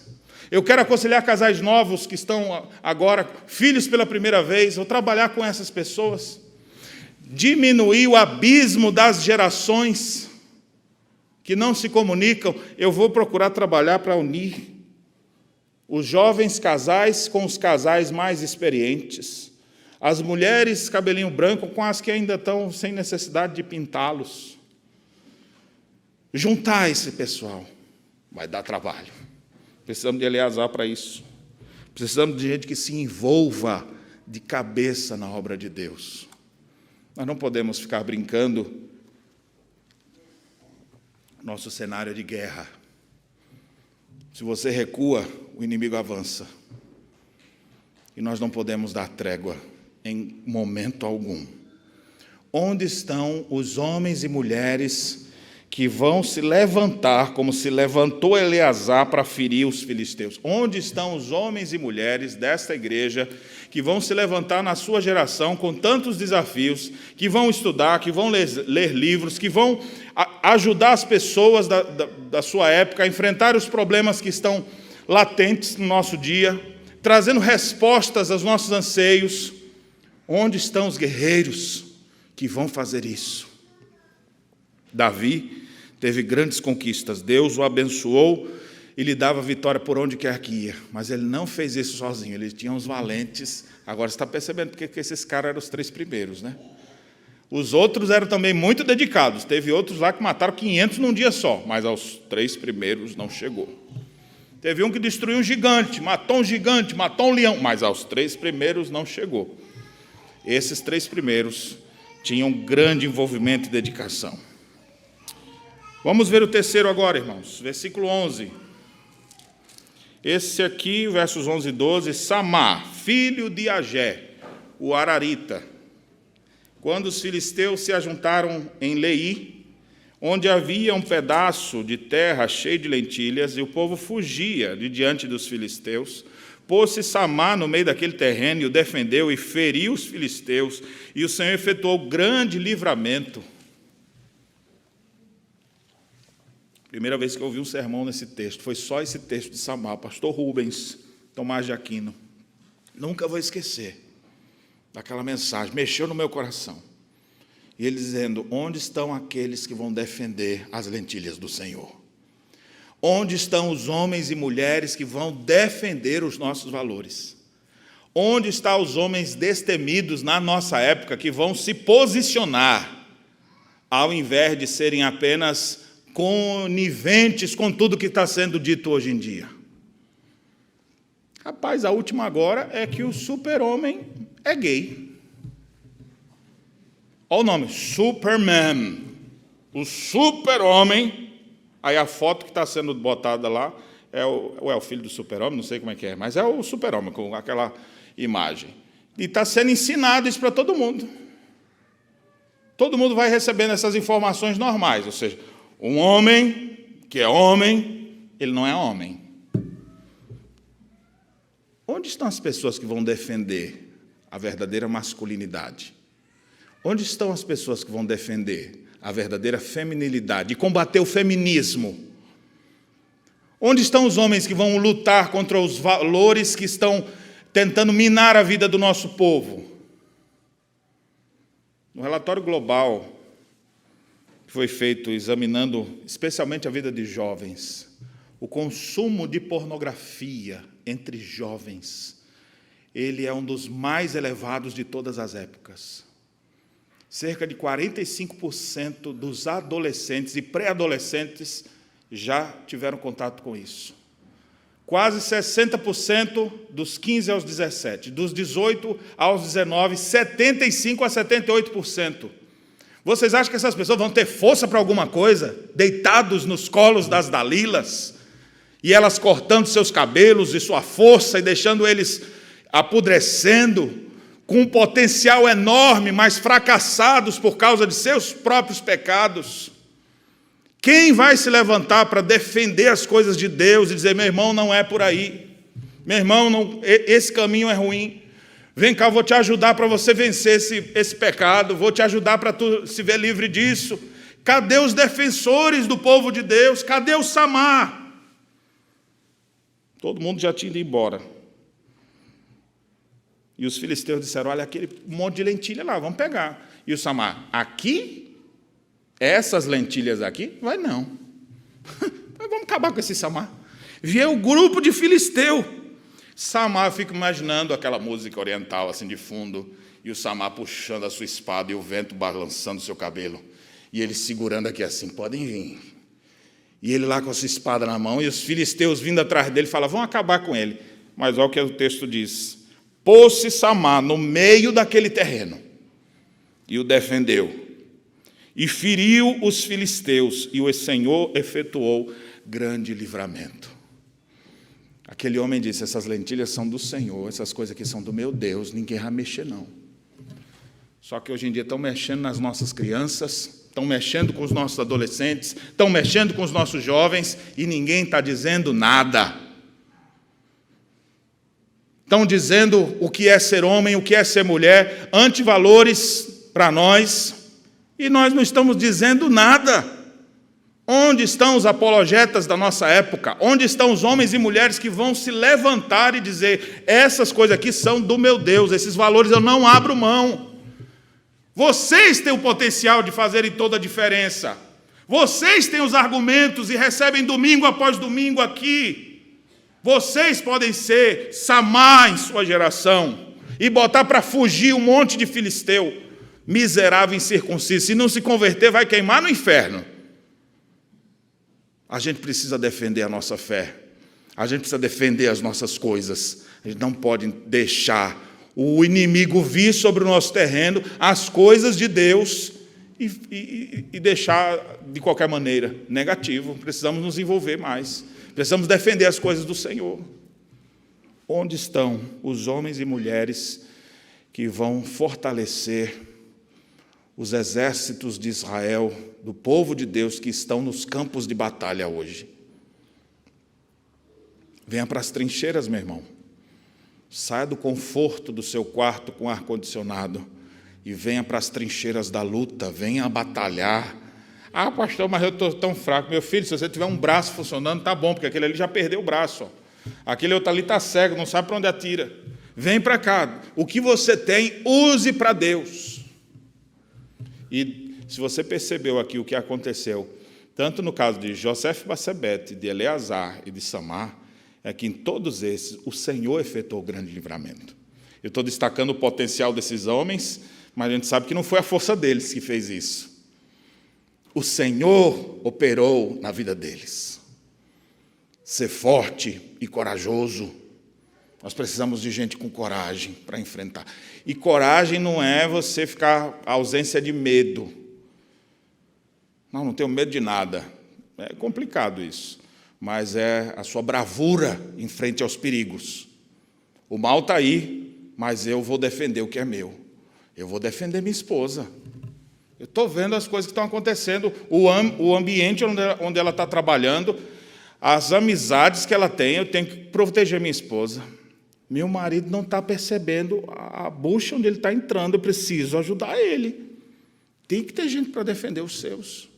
Eu quero aconselhar casais novos que estão agora, filhos pela primeira vez. Vou trabalhar com essas pessoas. Diminuir o abismo das gerações que não se comunicam. Eu vou procurar trabalhar para unir os jovens casais com os casais mais experientes. As mulheres cabelinho branco com as que ainda estão sem necessidade de pintá-los. Juntar esse pessoal vai dar trabalho. Precisamos de Eleazar para isso. Precisamos de gente que se envolva de cabeça na obra de Deus. Nós não podemos ficar brincando. Nosso cenário é de guerra. Se você recua, o inimigo avança. E nós não podemos dar trégua em momento algum. Onde estão os homens e mulheres que vão se levantar, como se levantou Eleazar para ferir os filisteus? Onde estão os homens e mulheres desta igreja que vão se levantar na sua geração com tantos desafios, que vão estudar, que vão ler livros, que vão ajudar as pessoas da sua época a enfrentar os problemas que estão latentes no nosso dia, trazendo respostas aos nossos anseios? Onde estão os guerreiros que vão fazer isso? Davi teve grandes conquistas. Deus o abençoou e lhe dava vitória por onde quer que ia. Mas ele não fez isso sozinho. Ele tinha uns valentes. Agora você está percebendo porque esses caras eram os 3 primeiros, né? Os outros eram também muito dedicados. Teve outros lá que mataram 500 num dia só. Mas aos 3 primeiros não chegou. Teve um que destruiu um gigante, matou um leão. Mas aos 3 primeiros não chegou. Esses 3 primeiros tinham grande envolvimento e dedicação. Vamos ver o terceiro agora, irmãos. Versículo 11. Esse aqui, versos 11 e 12. Samá, filho de Agé, o Ararita. Quando os filisteus se ajuntaram em Leí, onde havia um pedaço de terra cheio de lentilhas, e o povo fugia de diante dos filisteus, pôs-se Samá no meio daquele terreno e o defendeu e feriu os filisteus, e o Senhor efetuou grande livramento. Primeira vez que eu ouvi um sermão nesse texto, foi só esse texto de Samá, pastor Rubens, Tomás de Aquino. Nunca vou esquecer daquela mensagem, mexeu no meu coração. E ele dizendo: onde estão aqueles que vão defender as lentilhas do Senhor? Onde estão os homens e mulheres que vão defender os nossos valores? Onde estão os homens destemidos na nossa época que vão se posicionar, ao invés de serem apenas coniventes com tudo que está sendo dito hoje em dia? Rapaz, a última agora é que o super-homem é gay. Olha o nome, Superman. O super-homem. Aí a foto que está sendo botada lá é o filho do super-homem, não sei como é que é, mas é o super-homem com aquela imagem. E está sendo ensinado isso para todo mundo. Todo mundo vai recebendo essas informações normais, ou seja, um homem que é homem, ele não é homem. Onde estão as pessoas que vão defender a verdadeira masculinidade? Onde estão as pessoas que vão defender a verdadeira feminilidade e combater o feminismo? Onde estão os homens que vão lutar contra os valores que estão tentando minar a vida do nosso povo? No relatório global que foi feito examinando especialmente a vida de jovens, o consumo de pornografia entre jovens, ele é um dos mais elevados de todas as épocas. Cerca de 45% dos adolescentes e pré-adolescentes já tiveram contato com isso. Quase 60% dos 15 aos 17, dos 18 aos 19, 75% a 78%. Vocês acham que essas pessoas vão ter força para alguma coisa? Deitados nos colos das Dalilas, e elas cortando seus cabelos e sua força e deixando eles apodrecendo, com um potencial enorme, mas fracassados por causa de seus próprios pecados. Quem vai se levantar para defender as coisas de Deus e dizer: meu irmão, não é por aí, meu irmão, não, esse caminho é ruim, vem cá, eu vou te ajudar para você vencer esse pecado, vou te ajudar para tu se ver livre disso. Cadê os defensores do povo de Deus? Cadê o Samar? Todo mundo já tinha ido embora. E os filisteus disseram: olha, aquele monte de lentilha lá, vamos pegar. E o Samar: aqui? Essas lentilhas aqui? Vai não. Vamos acabar com esse Samar. Vier o grupo de filisteu. Samar, eu fico imaginando aquela música oriental assim de fundo, e o Samar puxando a sua espada e o vento balançando o seu cabelo. E ele segurando aqui assim: podem vir. E ele lá com a sua espada na mão, e os filisteus vindo atrás dele, falam: vão acabar com ele. Mas olha o que o texto diz: pôs-se Samar no meio daquele terreno, e o defendeu, e feriu os filisteus, e o Senhor efetuou grande livramento. Aquele homem disse: essas lentilhas são do Senhor, essas coisas aqui são do meu Deus, ninguém vai mexer não. Só que hoje em dia estão mexendo nas nossas crianças, estão mexendo com os nossos adolescentes, estão mexendo com os nossos jovens, e ninguém está dizendo nada. Estão dizendo o que é ser homem, o que é ser mulher, antivalores para nós, e nós não estamos dizendo nada. Onde estão os apologetas da nossa época? Onde estão os homens e mulheres que vão se levantar e dizer: essas coisas aqui são do meu Deus, esses valores eu não abro mão. Vocês têm o potencial de fazerem toda a diferença. Vocês têm os argumentos e recebem domingo após domingo aqui. Vocês podem ser Samar em sua geração e botar para fugir um monte de filisteu, miserável incircunciso. Se não se converter, vai queimar no inferno. A gente precisa defender a nossa fé. A gente precisa defender as nossas coisas. A gente não pode deixar o inimigo vir sobre o nosso terreno as coisas de Deus e deixar de qualquer maneira negativo. Precisamos nos envolver mais. Precisamos defender as coisas do Senhor. Onde estão os homens e mulheres que vão fortalecer os exércitos de Israel, do povo de Deus que estão nos campos de batalha hoje? Venha para as trincheiras, meu irmão. Saia do conforto do seu quarto com ar-condicionado e venha para as trincheiras da luta, venha batalhar. Ah, pastor, mas eu estou tão fraco. Meu filho, se você tiver um braço funcionando, tá bom, porque aquele ali já perdeu o braço. Ó. Aquele outro ali está cego, não sabe para onde atira. Vem para cá. O que você tem, use para Deus. E se você percebeu aqui o que aconteceu, tanto no caso de José-Bassebete, de Eleazar e de Samar, é que em todos esses o Senhor efetuou o grande livramento. Eu estou destacando o potencial desses homens, mas a gente sabe que não foi a força deles que fez isso. O Senhor operou na vida deles. Ser forte e corajoso. Nós precisamos de gente com coragem para enfrentar. E coragem não é você ficar ausência de medo. Não tenho medo de nada. É complicado isso. Mas é a sua bravura em frente aos perigos. O mal está aí, mas eu vou defender o que é meu. Eu vou defender minha esposa. Eu estou vendo as coisas que estão acontecendo, o ambiente onde ela está trabalhando, as amizades que ela tem, eu tenho que proteger minha esposa. Meu marido não está percebendo a bucha onde ele está entrando, eu preciso ajudar ele. Tem que ter gente para defender os seus.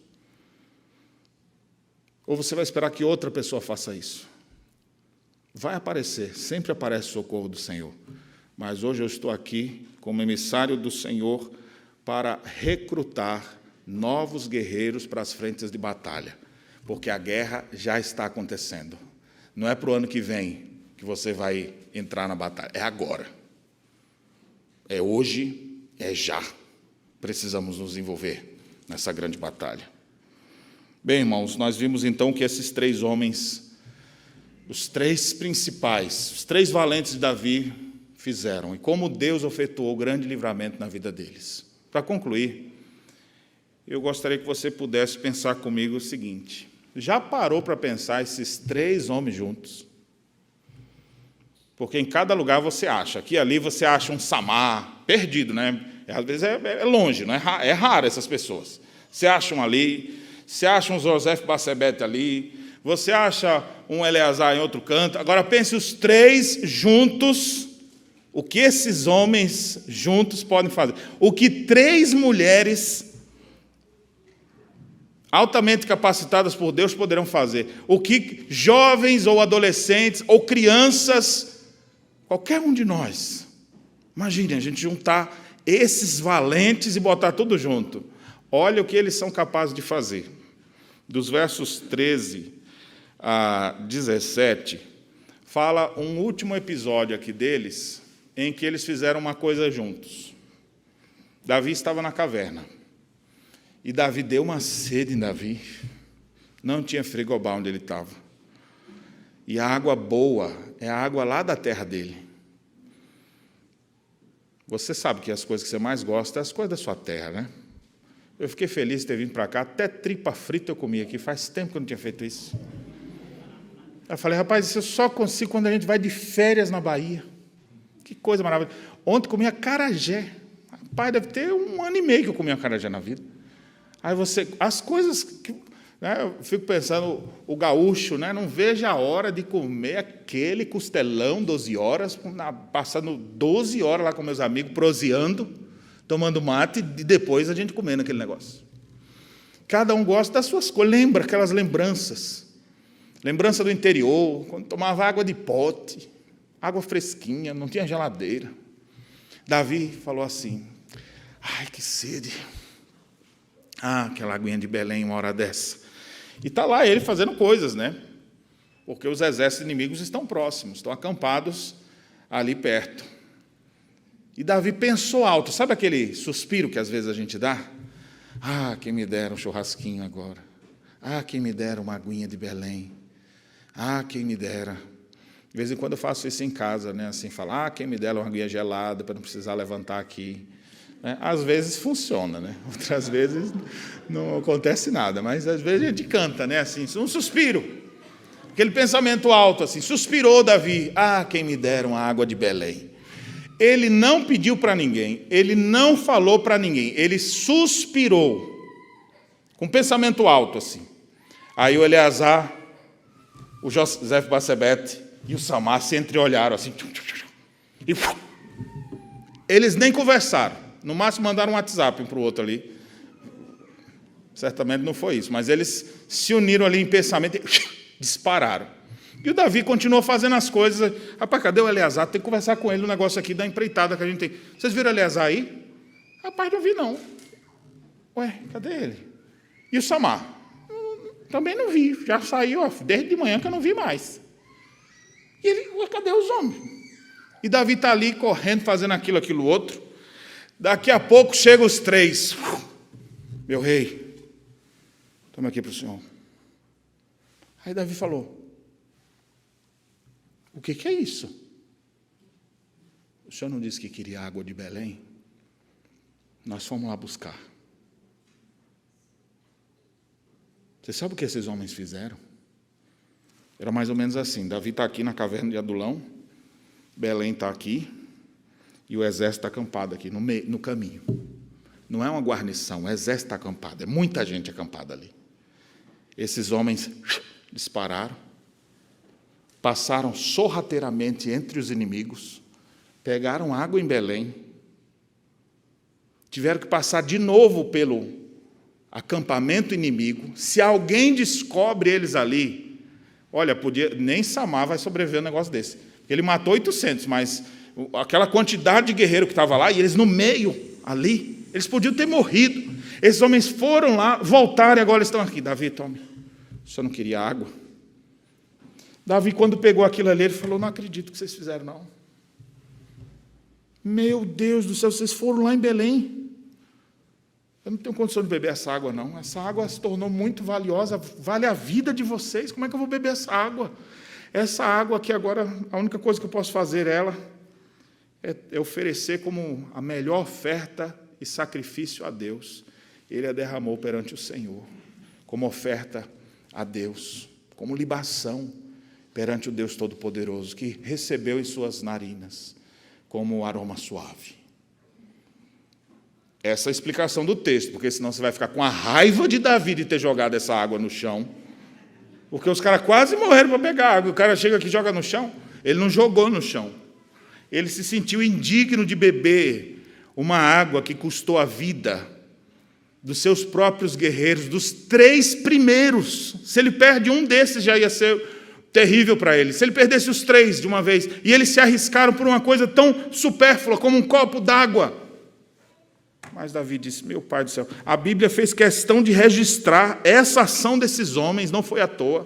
Ou você vai esperar que outra pessoa faça isso? Vai aparecer, sempre aparece o socorro do Senhor. Mas hoje eu estou aqui como emissário do Senhor para recrutar novos guerreiros para as frentes de batalha, porque a guerra já está acontecendo. Não é para o ano que vem que você vai entrar na batalha, é agora. É hoje, é já. Precisamos nos envolver nessa grande batalha. Bem, irmãos, nós vimos então que esses três homens, os três principais, os três valentes de Davi fizeram, e como Deus efetuou grande livramento na vida deles. Para concluir, eu gostaria que você pudesse pensar comigo o seguinte: já parou para pensar esses 3 homens juntos? Porque em cada lugar você acha, aqui e ali você acha um Samar, perdido, né? Às vezes é longe, não é? É raro essas pessoas. Você acha um ali, você acha um José Bassebete ali, você acha um Eleazar em outro canto. Agora pense os 3 juntos, o que esses homens juntos podem fazer. O que 3 mulheres altamente capacitadas por Deus poderão fazer. O que jovens ou adolescentes ou crianças, qualquer um de nós, imagine a gente juntar esses valentes e botar tudo junto. Olha o que eles são capazes de fazer. Dos versos 13 a 17, fala um último episódio aqui deles, em que eles fizeram uma coisa juntos. Davi estava na caverna. E Davi deu uma sede em Davi. Não tinha frigobar onde ele estava. E a água boa é a água lá da terra dele. Você sabe que as coisas que você mais gosta é as coisas da sua terra, né? Eu fiquei feliz de ter vindo para cá. Até tripa frita eu comi aqui. Faz tempo que eu não tinha feito isso. Eu falei, rapaz, isso eu só consigo quando a gente vai de férias na Bahia. Que coisa maravilhosa. Ontem comi acarajé. Rapaz, deve ter 1 ano e meio que eu comi acarajé na vida. Aí as coisas que, né, eu fico pensando, o gaúcho, né, não vejo a hora de comer aquele costelão 12 horas, passando 12 horas lá com meus amigos, proseando, tomando mate, e depois a gente comendo aquele negócio. Cada um gosta das suas coisas, lembra aquelas lembranças. Lembrança do interior, quando tomava água de pote, água fresquinha, não tinha geladeira. Davi falou assim, ai, que sede. Ah, aquela aguinha de Belém, uma hora dessa. E está lá ele fazendo coisas, né? Porque os exércitos inimigos estão próximos, estão acampados ali perto. E Davi pensou alto. Sabe aquele suspiro que às vezes a gente dá? Ah, quem me dera um churrasquinho agora. Ah, quem me dera uma aguinha de Belém. Ah, quem me dera. De vez em quando eu faço isso em casa, né? Assim, falar, ah, quem me dera uma aguinha gelada para não precisar levantar aqui. Às vezes funciona, né? Outras vezes não acontece nada, mas às vezes a gente canta, né? Assim, um suspiro, aquele pensamento alto, assim, suspirou Davi, ah, quem me dera uma água de Belém. Ele não pediu para ninguém, ele não falou para ninguém, ele suspirou, com pensamento alto, assim. Aí o Eleazar, o José Bassebete e o Samar se entreolharam, assim, e eles nem conversaram. No máximo mandaram um WhatsApp um para o outro ali. Certamente não foi isso, mas eles se uniram ali em pensamento e dispararam. E o Davi continuou fazendo as coisas. Rapaz, cadê o Eleazar? Tem que conversar com ele no negócio aqui da empreitada que a gente tem. Vocês viram o Eleazar aí? Rapaz, não vi não. Ué, cadê ele? E o Samar? Também não vi. Já saiu desde de manhã que eu não vi mais. E ele, ué, cadê os homens? E Davi está ali correndo, fazendo aquilo, outro. Daqui a pouco chegam os 3. Meu rei, toma aqui para o senhor. Aí Davi falou, o que é isso? O senhor não disse que queria água de Belém? Nós fomos lá buscar. Você sabe o que esses homens fizeram? Era mais ou menos assim, Davi está aqui na caverna de Adulão, Belém está aqui, e o exército está acampado aqui, no caminho. Não é uma guarnição, o exército está acampado, é muita gente acampada ali. Esses homens dispararam, passaram sorrateiramente entre os inimigos, pegaram água em Belém, tiveram que passar de novo pelo acampamento inimigo. Se alguém descobre eles ali, olha, nem Samar vai sobreviver a um negócio desse. Ele matou 800, mas aquela quantidade de guerreiro que estava lá, e eles no meio, ali, eles podiam ter morrido. Esses homens foram lá, voltaram e agora eles estão aqui. Davi, tome, o senhor não queria água? Davi, quando pegou aquilo ali, ele falou, não acredito que vocês fizeram, não. Meu Deus do céu, vocês foram lá em Belém. Eu não tenho condição de beber essa água, não. Essa água se tornou muito valiosa, vale a vida de vocês. Como é que eu vou beber essa água? Essa água aqui agora, a única coisa que eu posso fazer é oferecer como a melhor oferta e sacrifício a Deus. ele a derramou perante o Senhor, como oferta a Deus, como libação perante o Deus Todo-Poderoso, que recebeu em suas narinas como aroma suave. Essa é a explicação do texto, porque senão você vai ficar com a raiva de Davi de ter jogado essa água no chão, porque os caras quase morreram para pegar água. O cara chega aqui e joga no chão. Ele não jogou no chão. Ele se sentiu indigno de beber uma água que custou a vida dos seus próprios guerreiros, dos 3 primeiros. Se ele perde um desses, já ia ser terrível para ele. Se ele perdesse os 3 de uma vez, e eles se arriscaram por uma coisa tão supérflua como um copo d'água. Mas Davi disse, meu pai do céu, a Bíblia fez questão de registrar essa ação desses homens, não foi à toa.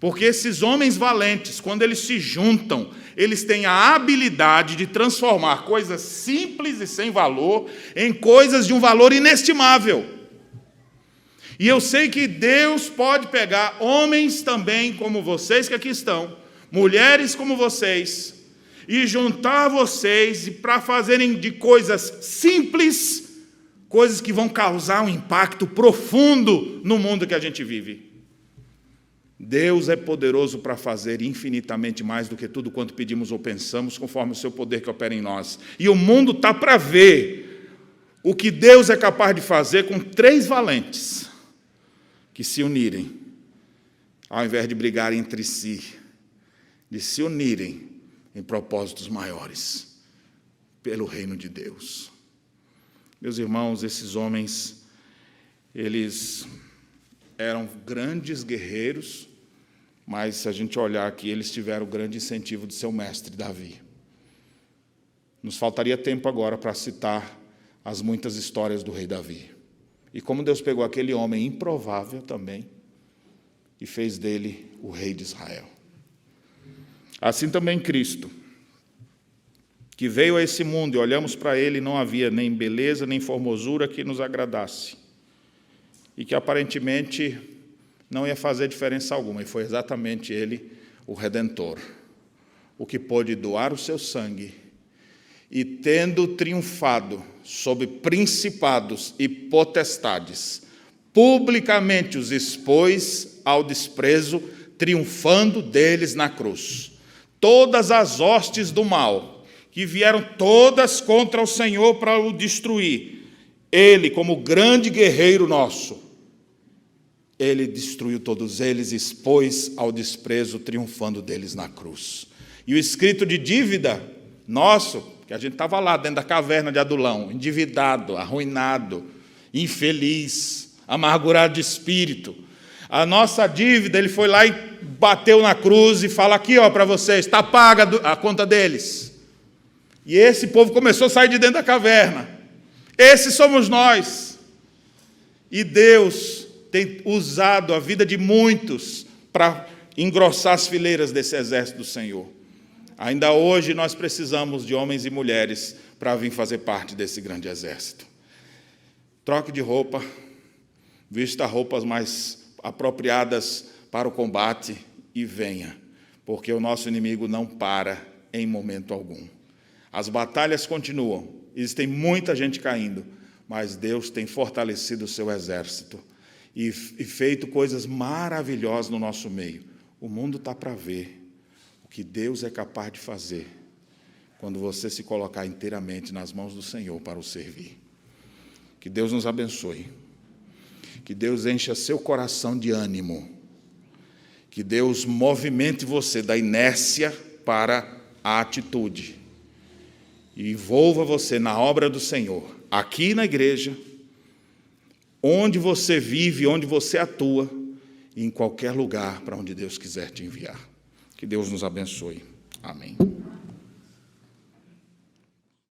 Porque esses homens valentes, quando eles se juntam, eles têm a habilidade de transformar coisas simples e sem valor em coisas de um valor inestimável. E eu sei que Deus pode pegar homens também como vocês que aqui estão, mulheres como vocês, e juntar vocês para fazerem de coisas simples, coisas que vão causar um impacto profundo no mundo que a gente vive. Deus é poderoso para fazer infinitamente mais do que tudo quanto pedimos ou pensamos, conforme o seu poder que opera em nós. E o mundo está para ver o que Deus é capaz de fazer com 3 valentes que se unirem, ao invés de brigarem entre si, de se unirem em propósitos maiores, pelo reino de Deus. Meus irmãos, esses homens, eles eram grandes guerreiros, mas se a gente olhar aqui, eles tiveram o grande incentivo de seu mestre, Davi. Nos faltaria tempo agora para citar as muitas histórias do rei Davi. E como Deus pegou aquele homem improvável também e fez dele o rei de Israel. Assim também Cristo, que veio a esse mundo e olhamos para ele e não havia nem beleza nem formosura que nos agradasse. E que aparentemente não ia fazer diferença alguma, e foi exatamente ele, o Redentor, o que pôde doar o seu sangue, e tendo triunfado sobre principados e potestades, publicamente os expôs ao desprezo, triunfando deles na cruz. Todas as hostes do mal, que vieram todas contra o Senhor para o destruir, ele, como grande guerreiro nosso, ele destruiu todos eles, expôs ao desprezo, triunfando deles na cruz. E o escrito de dívida nosso, que a gente estava lá dentro da caverna de Adulão, endividado, arruinado, infeliz, amargurado de espírito. A nossa dívida, ele foi lá e bateu na cruz e fala aqui, ó, para vocês, está paga a conta deles. E esse povo começou a sair de dentro da caverna. Esses somos nós. E Deus tem usado a vida de muitos para engrossar as fileiras desse exército do Senhor. Ainda hoje nós precisamos de homens e mulheres para vir fazer parte desse grande exército. Troque de roupa, vista roupas mais apropriadas para o combate e venha, porque o nosso inimigo não para em momento algum. As batalhas continuam, existem muita gente caindo, mas Deus tem fortalecido o seu exército e feito coisas maravilhosas no nosso meio. O mundo está para ver o que Deus é capaz de fazer quando você se colocar inteiramente nas mãos do Senhor para o servir. Que Deus nos abençoe. Que Deus encha seu coração de ânimo. Que Deus movimente você da inércia para a atitude. E envolva você na obra do Senhor, aqui na igreja, onde você vive, onde você atua, e em qualquer lugar para onde Deus quiser te enviar. Que Deus nos abençoe. Amém.